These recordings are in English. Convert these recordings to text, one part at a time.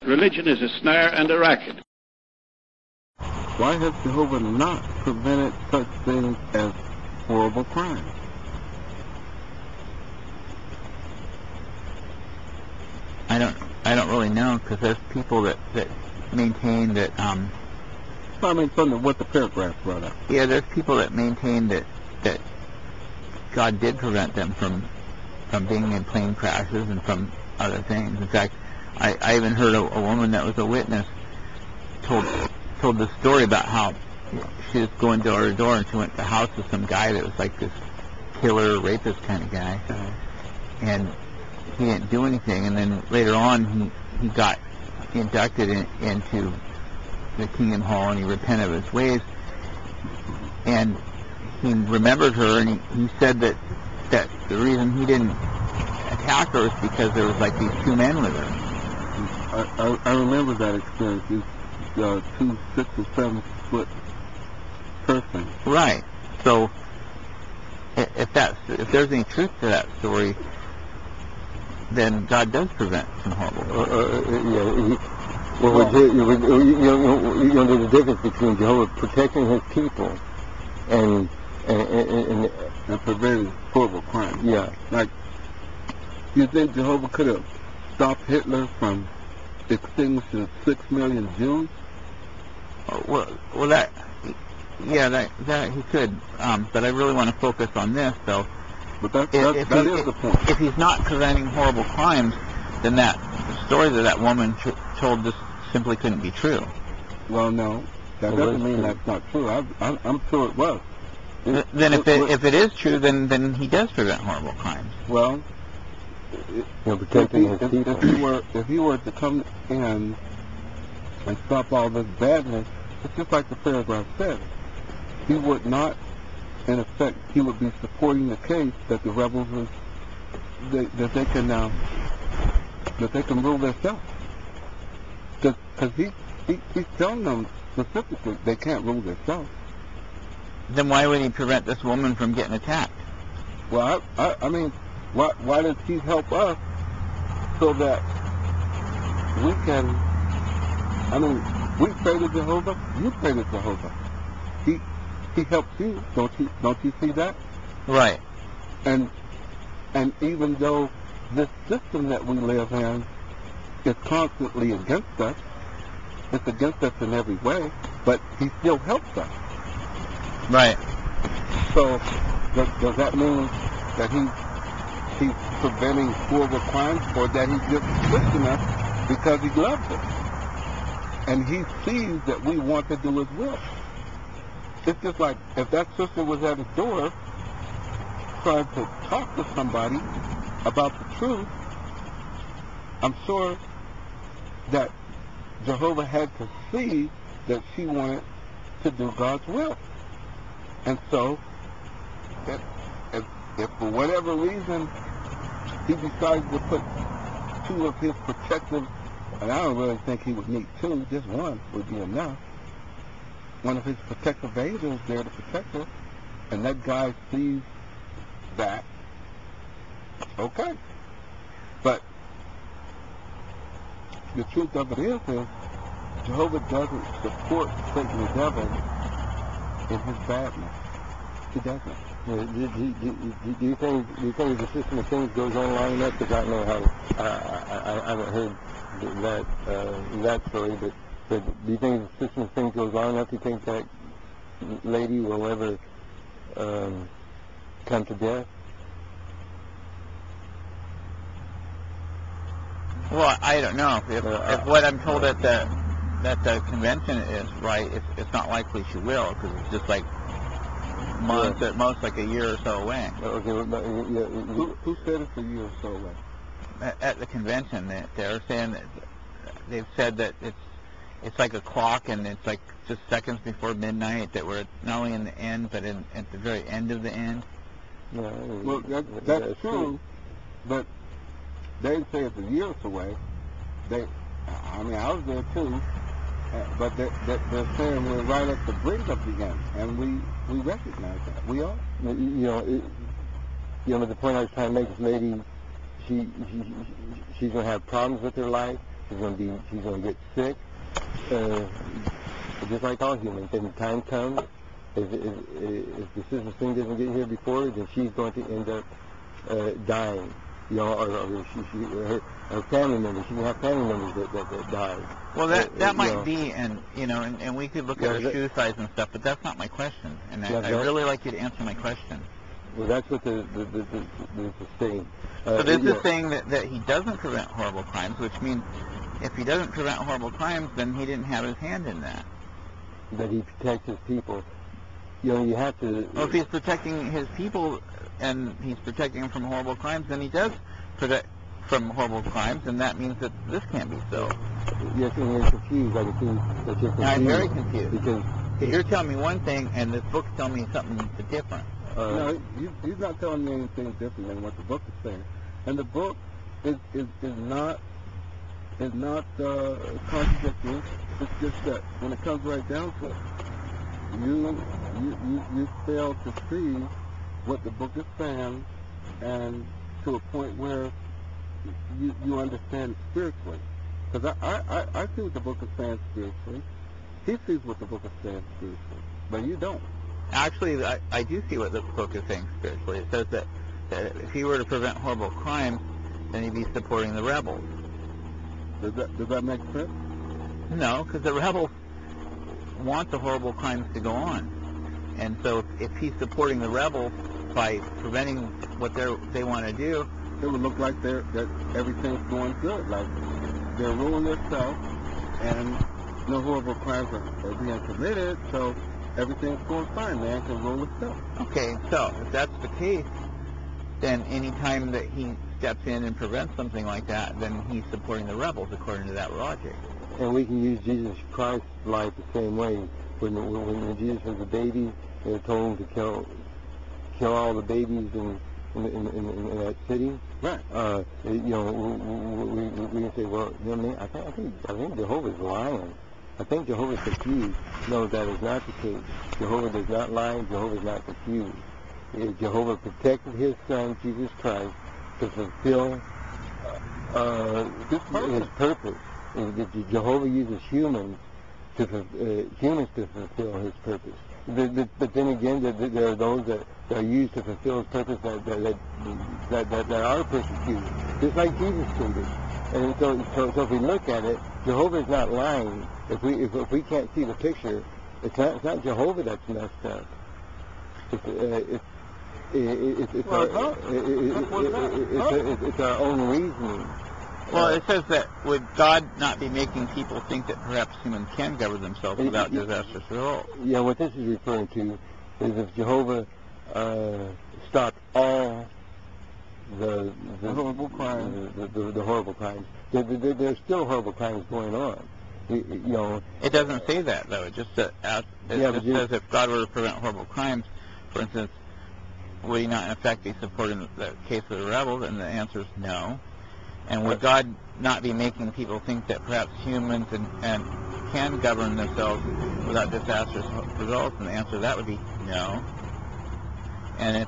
Religion is a snare and a racket. Why has Jehovah not prevented such things as horrible crimes? I don't really know, because there's people that maintain that. I mean, from what the paragraph brought up. Yeah, there's people that maintain that God did prevent them from being in plane crashes and from other things. In fact, I even heard a woman that was a witness told the story about how she was going door to door and she went to the house with some guy that was like this killer, rapist kind of guy, and he didn't do anything. And then later on, he got inducted into the Kingdom Hall, and he repented of his ways, and he remembered her, and he said that the reason he didn't attack her was because there was like these two men with her. I remember that experience. These 2 6 or 7 foot person. Right. So if there's any truth to that story, then God does prevent some horrible. There's a difference between Jehovah protecting His people and preventing horrible crimes. Yeah. Like, you think Jehovah could have stopped Hitler from extinguishing 6 million Jews? Well, that he could. But I really want to focus on this, though. But that is the point. If he's not preventing horrible crimes, then that story that woman told just simply couldn't be true. Well, no, that doesn't mean that's not true. I'm sure it was. Then if it is true, then he does prevent horrible crimes. Well, protecting his people. If he were to come in and stop all this badness, it's just like the paragraph said. He would not, in effect, he would be supporting the case that the rebels that they can rule themselves. Because he's telling them specifically they can't rule themselves. Then why would he prevent this woman from getting attacked? Well, I mean, why does he help us so that we can? I mean, we pray to Jehovah. You pray to Jehovah. He helps you. Don't you see that? Right. And even though this system that we live in is constantly against us, it's against us in every way, but he still helps us. Right. So does that mean that he's preventing horrible crimes, or that he's just pushing us because he loves us and he sees that we want to do his will? It's just like if that sister was at his door trying to talk to somebody about the truth, I'm sure that Jehovah had to see that she wanted to do God's will. And so, if for whatever reason he decides to put 2 of his protective, and I don't really think he would need 2, just 1 would be enough, one of his protective angels there to protect her, and that guy sees that, okay. But the truth of it is Jehovah doesn't support Satan the devil in his badness. He doesn't. Do you think the system of things goes on long enough? Because I don't know how. I haven't heard that story, but do you think the system of things goes on enough? Do you think that lady will ever come to death? Well, I don't know. If what I'm told at the convention is right, it's not likely she will, because it's just like months, at most like a year or so away. Okay, who said it's a year or so away? At the convention, they're saying that they've said that it's like a clock, and it's like just seconds before midnight, that we're not only in the end, but at the very end of the end. Yeah, well, that's true, but they say it's a year away. I was there too, but they're saying we're right at the brink of the end, and we recognize that. We are. The point I was trying to make is maybe she's going to have problems with her life, She's going to get sick, just like all humans. And time comes, if the sister thing doesn't get here before, then she's going to end up dying. You know, or her family members. She can have family members that die. Well, that might know. be, and and we could look at the shoe size and stuff, but that's not my question. And I really like you to answer my question. Well, that's what the saying. So this is saying that he doesn't prevent horrible crimes, which means if he doesn't prevent horrible crimes, then he didn't have his hand in that. That he protects his people. You know, you have to... Well, if he's protecting his people and he's protecting them from horrible crimes, then he does protect from horrible crimes, and that means that this can't be so. Yes, and you're confused. I can see that you're confused. I'm very confused. Because you're telling me one thing, and this book's telling me something different. No, he's not telling me anything different than what the book is saying. And the book is not contradicting. It's just that when it comes right down to it, you fail to see what the book is saying, and to a point where you understand spiritually. Because I see what the book is saying spiritually. He sees what the book is saying spiritually, but you don't. Actually, I do see what the book is saying spiritually. It says that if he were to prevent horrible crimes, then he'd be supporting the rebels. Does that make sense? No, because the rebels want the horrible crimes to go on. And so if he's supporting the rebels by preventing what they want to do, it would look like that everything's going good. Like they're ruling themselves and no horrible crimes are being committed, so everything's going fine. Man can rule himself. Okay, so if that's the case, then any time that he steps in and prevents something like that, then he's supporting the rebels according to that logic. And we can use Jesus Christ's life the same way. When Jesus was a baby, they were told him to kill all the babies in that city. Right. We can say, well, you know what I mean? I think Jehovah's lying. I think Jehovah's confused. No, that is not the case. Jehovah does not lie. Jehovah is not confused. Jehovah protected his son, Jesus Christ, to fulfill his purpose. Jehovah uses humans to fulfill his purpose. But then again, there are those that are used to fulfill his purpose that are persecuted, just like Jesus treated. And so if we look at it, Jehovah is not lying. If we can't see the picture, it's not Jehovah that's messed up. It's our own reasoning. Well, it says that would God not be making people think that perhaps humans can govern themselves without disastrous results? Yeah, what this is referring to is if Jehovah stopped all the horrible crimes, the horrible crimes. There's still horrible crimes going on. It doesn't say that though. It just says if God were to prevent horrible crimes, for instance, would he not in effect be supporting the case of the rebels? And the answer is no. And would God not be making people think that perhaps humans and can govern themselves without disastrous results? And the answer to that would be no. And if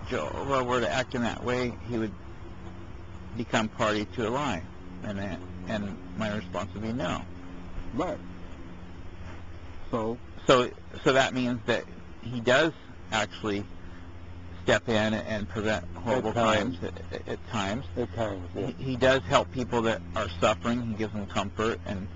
Jehovah were to act in that way, he would become party to a lie. And my response would be no. Right. So that means that he does actually step in and prevent horrible crimes at times. At times, yeah. He does help people that are suffering. He gives them comfort, and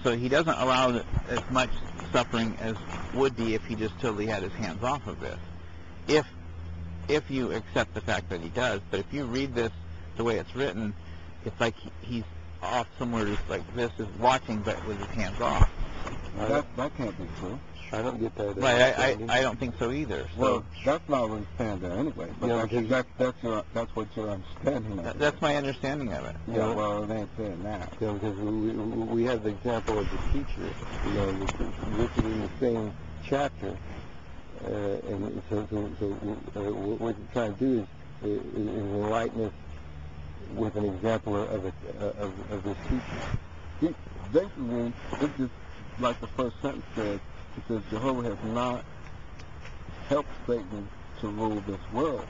so he doesn't allow as much suffering as would be if he just totally had his hands off of this. If you accept the fact that he does, but if you read this the way it's written, it's like he's off somewhere just like this, is watching, but with his hands off. That can't be true. I don't get that. Right, I don't think so either. So well, that's not what he's saying there anyway. But that's what you're understanding. That's my understanding of it. Yeah, well, it ain't saying that. Yeah, because we have the example of the teacher, listed in the same chapter, and so what you're trying to do is enlighten us with an example of this teacher. Basically, it's just like the first sentence says. It says Jehovah has not helped Satan to rule this world.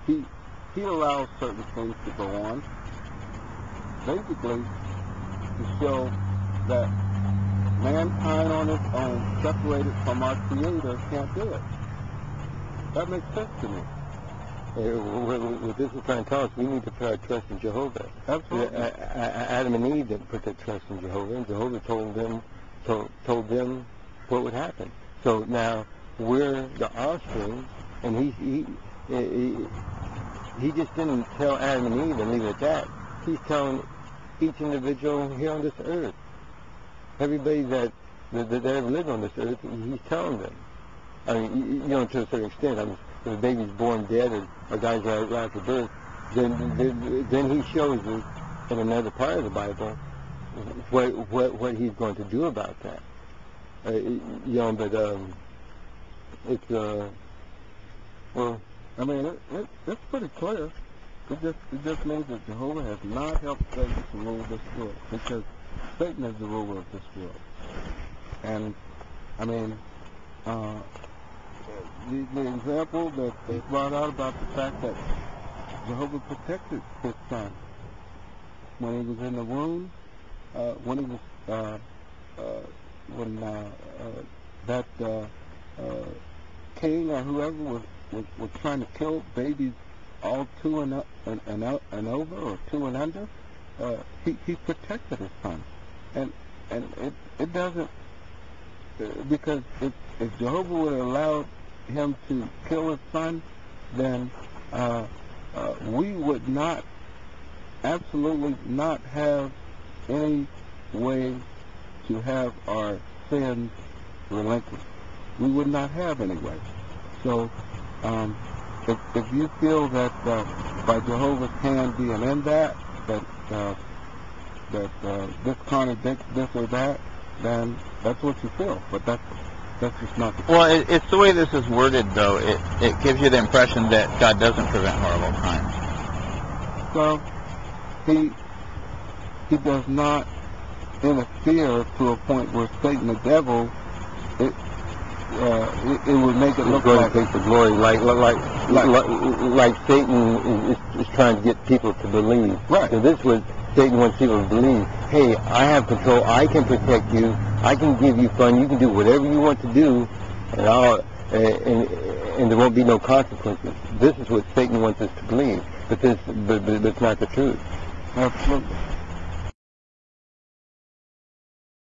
He allows certain things to go on. Basically, to show that mankind on its own, separated from our Creator, can't do it. That makes sense to me. What this is trying to tell us, we need to put our trust in Jehovah. Absolutely. Adam and Eve didn't put their trust in Jehovah, and Jehovah told them what would happen. So now we're the offspring, and he just didn't tell Adam and Eve and leave it at that. He's telling each individual here on this earth, everybody that ever lived on this earth, he's telling them. I mean, you know, to a certain extent. I mean, if a baby's born dead or dies right after birth, then he shows us in another part of the Bible what he's going to do about that. You know, but it's well, I mean, it's pretty clear. It just means that Jehovah has not helped Satan to rule this world, because Satan is the ruler of this world. And I mean, the example that they brought out about the fact that Jehovah protected his son when he was in the womb, when he was that king or whoever was trying to kill babies all 2 and over, or 2 and under, he protected his son, and it doesn't, because if Jehovah would have allowed him to kill his son, then we would not, absolutely not have any way to have our sins relinquished. We would not have any way. So if you feel that by Jehovah's hand being in that this contradicts this or that, then that's what you feel. But that's just not the case. Well, it's the way this is worded, though. It gives you the impression that God doesn't prevent horrible crimes. So he does not interfere to a point where Satan, the devil, it would make it look going like to take the glory, like Satan is trying to get people to believe. Right. So this was Satan wants people to believe. Hey, I have control. I can protect you. I can give you fun. You can do whatever you want to do, and there won't be no consequences. This is what Satan wants us to believe, but it's not the truth. absolutely.